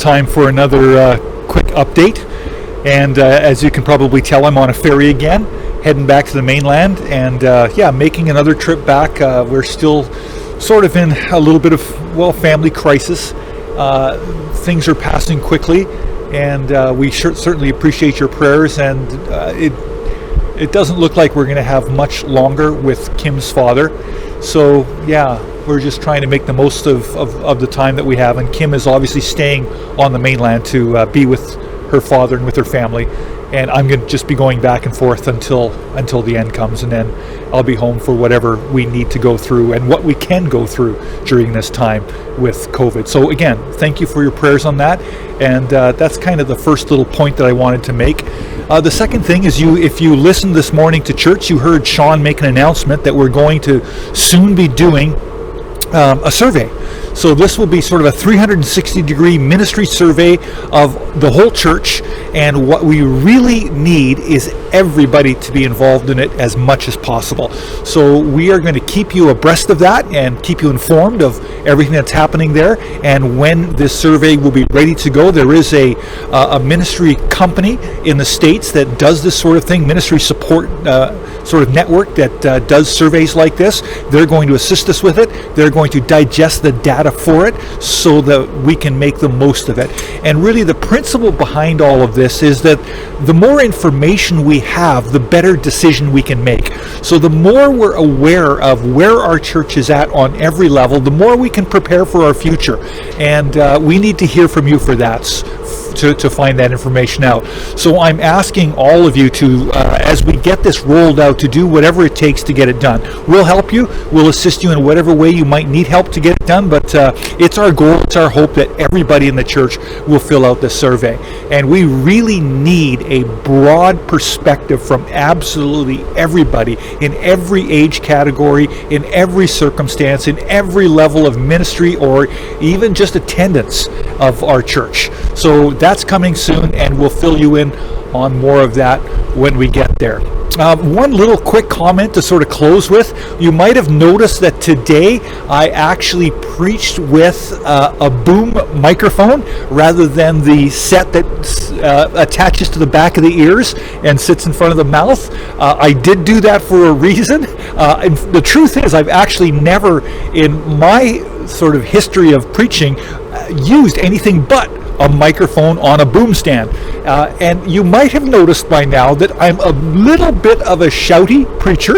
time for another quick update. And as you can probably tell, I'm on a ferry again, heading back to the mainland, and making another trip back. We're still sort of in a little bit of, family crisis. Things are passing quickly, and we certainly appreciate your prayers, and it doesn't look like we're going to have much longer with Kim's father. So we're just trying to make the most of the time that we have, and Kim is obviously staying on the mainland to be with her father and with her family, and I'm going to just be going back and forth until the end comes, and then I'll be home for whatever we need to go through and what we can go through during this time with COVID. So again, thank you for your prayers on that, and that's kind of the first little point that I wanted to make. The second thing is, if you listened this morning to church, you heard Sean make an announcement that we're going to soon be doing a survey. So this will be sort of a 360-degree ministry survey of the whole church, and what we really need is everybody to be involved in it as much as possible. So we are going to keep you abreast of that and keep you informed of everything that's happening there. And when this survey will be ready to go, there is a ministry company in the States that does this sort of thing, ministry support sort of network that does surveys like this. They're going to assist us with it. They're going to digest the data for it so that we can make the most of it. And really the principle behind all of this is that the more information we have, the better decision we can make. So the more we're aware of where our church is at on every level, the more we can prepare for our future. And we need to hear from you for that, to find that information out. So I'm asking all of you to, as we get this rolled out, to do whatever it takes to get it done. We'll help you. We'll assist you in whatever way you might need help to get it done, but it's our goal, it's our hope that everybody in the church will fill out this survey. And we really need a broad perspective from absolutely everybody in every age category, in every circumstance, in every level of ministry, or even just attendance of our church. So that's coming soon, and we'll fill you in on more of that when we get there. One little quick comment to sort of close with. You might have noticed that today I actually preached with a boom microphone rather than the set that attaches to the back of the ears and sits in front of the mouth. I did do that for a reason. And the truth is, I've actually never in my sort of history of preaching used anything but a microphone on a boom stand. And you might have noticed by now that I'm a little bit of a shouty preacher.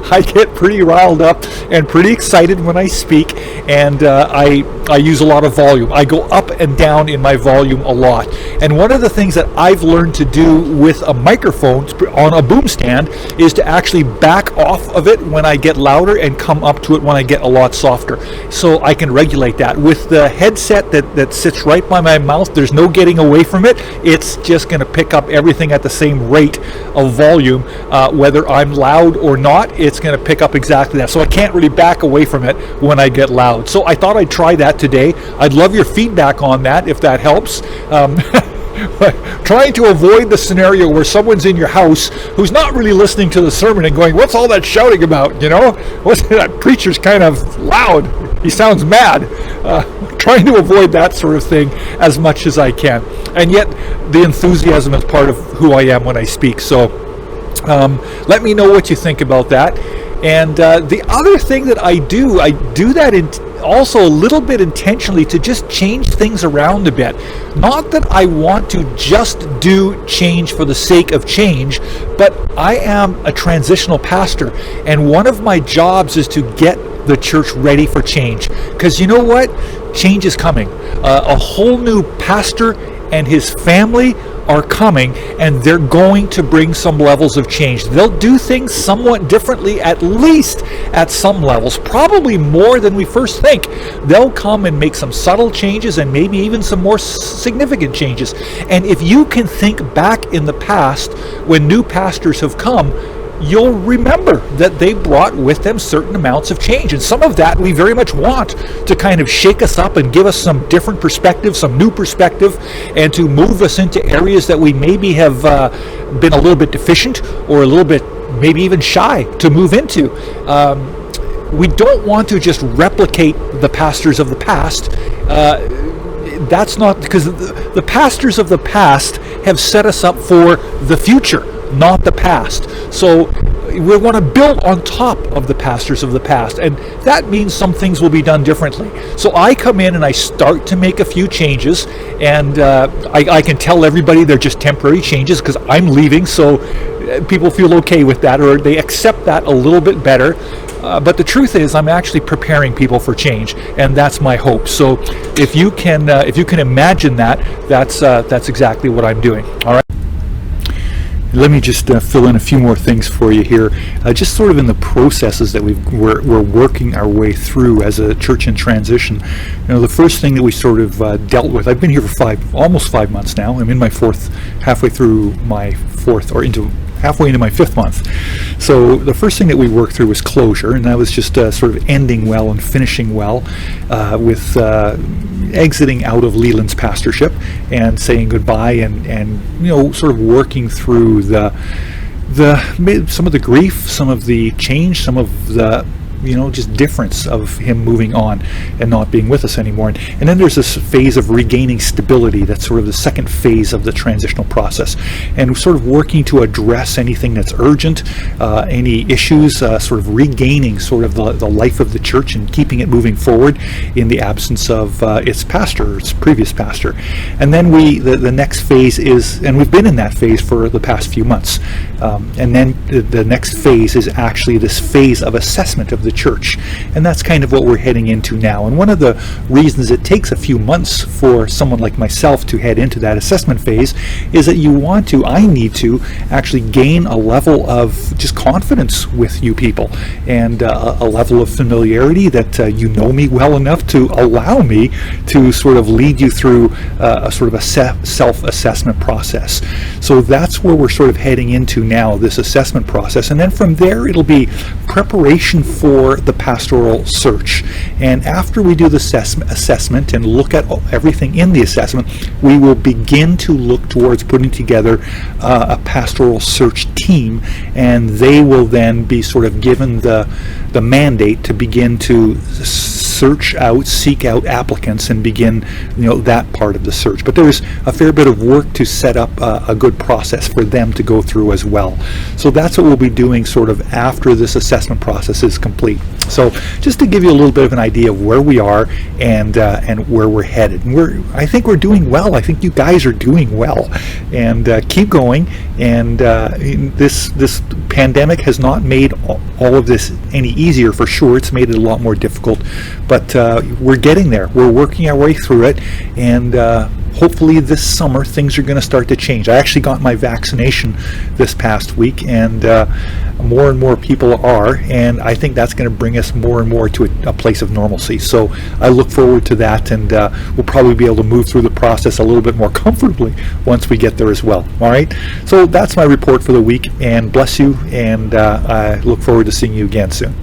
I get pretty riled up and pretty excited when I speak, and I use a lot of volume. I go up and down in my volume a lot. And one of the things that I've learned to do with a microphone on a boom stand is to actually back off of it when I get louder and come up to it when I get a lot softer. So I can regulate that. With the headset that sits right by my mouth, there's no getting away from it. It's just going to pick up everything at the same rate of volume, whether I'm loud or not. It's going to pick up exactly that. So I can't really back away from it when I get loud. So I thought I'd try that today. I'd love your feedback on that if that helps. Trying to avoid the scenario where someone's in your house who's not really listening to the sermon and going, what's all that shouting about? You know, what's that preacher's kind of loud? He sounds mad. Trying to avoid that sort of thing as much as I can. And yet the enthusiasm is part of who I am when I speak. So let me know what you think about that. And the other thing that I do that also a little bit intentionally to just change things around a bit. Not that I want to just do change for the sake of change, but I am a transitional pastor, and one of my jobs is to get the church ready for change. Because you know what? Change is coming. A whole new pastor and his family are coming, and they're going to bring some levels of change. They'll do things somewhat differently, at least at some levels, probably more than we first think. They'll come and make some subtle changes and maybe even some more significant changes. And if you can think back in the past when new pastors have come, you'll remember that they brought with them certain amounts of change. And some of that we very much want to kind of shake us up and give us some different perspective, some new perspective, and to move us into areas that we maybe have been a little bit deficient or a little bit maybe even shy to move into. We don't want to just replicate the pastors of the past. that's not, because the pastors of the past have set us up for the future, not the past. So we want to build on top of the pastors of the past, and that means some things will be done differently. So I come in and I start to make a few changes, and I can tell everybody they're just temporary changes because I'm leaving, so people feel okay with that, or they accept that a little bit better. But the truth is, I'm actually preparing people for change, and that's my hope. So if you can imagine that, that's exactly what I'm doing. All right. Let me just fill in a few more things for you here, just sort of in the processes that we're working our way through as a church in transition. You know, the first thing that we sort of dealt with, I've been here for almost 5 months now. I'm in my halfway into my 5th month. So the first thing that we worked through was closure, and that was just sort of ending well and finishing well with exiting out of Leland's pastorship and saying goodbye, and you know, sort of working through some of the grief, some of the change, some of the just difference of him moving on and not being with us anymore. And then there's this phase of regaining stability. That's sort of the second phase of the transitional process, and sort of working to address anything that's urgent, any issues, sort of regaining sort of the life of the church and keeping it moving forward in the absence of its pastor, its previous pastor. And then the next phase is, and we've been in that phase for the past few months, and then the next phase is actually this phase of assessment of the church, and that's kind of what we're heading into now. And one of the reasons it takes a few months for someone like myself to head into that assessment phase is that I need to actually gain a level of just confidence with you people, and a level of familiarity that you know me well enough to allow me to sort of lead you through a sort of a self-assessment process. So that's where we're sort of heading into now, this assessment process, and then from there it'll be preparation for the pastoral search. And after we do the assessment and look at everything in the assessment, we will begin to look towards putting together a pastoral search team, and they will then be sort of given the mandate to begin to seek out applicants and begin that part of the search. But there's a fair bit of work to set up a good process for them to go through as well. So that's what we'll be doing sort of after this assessment process is complete. So just to give you a little bit of an idea of where we are and where we're headed. And I think we're doing well. I think you guys are doing well, and keep going. And this pandemic has not made all of this any easier, for sure. It's made it a lot more difficult, but we're getting there. We're working our way through it, and hopefully this summer things are going to start to change. I actually got my vaccination this past week, and more and more people are, and I think that's going to bring us more and more to a place of normalcy. So I look forward to that, and we'll probably be able to move through the process a little bit more comfortably once we get there as well. All right, so that's my report for the week, and bless you, and I look forward to seeing you again soon.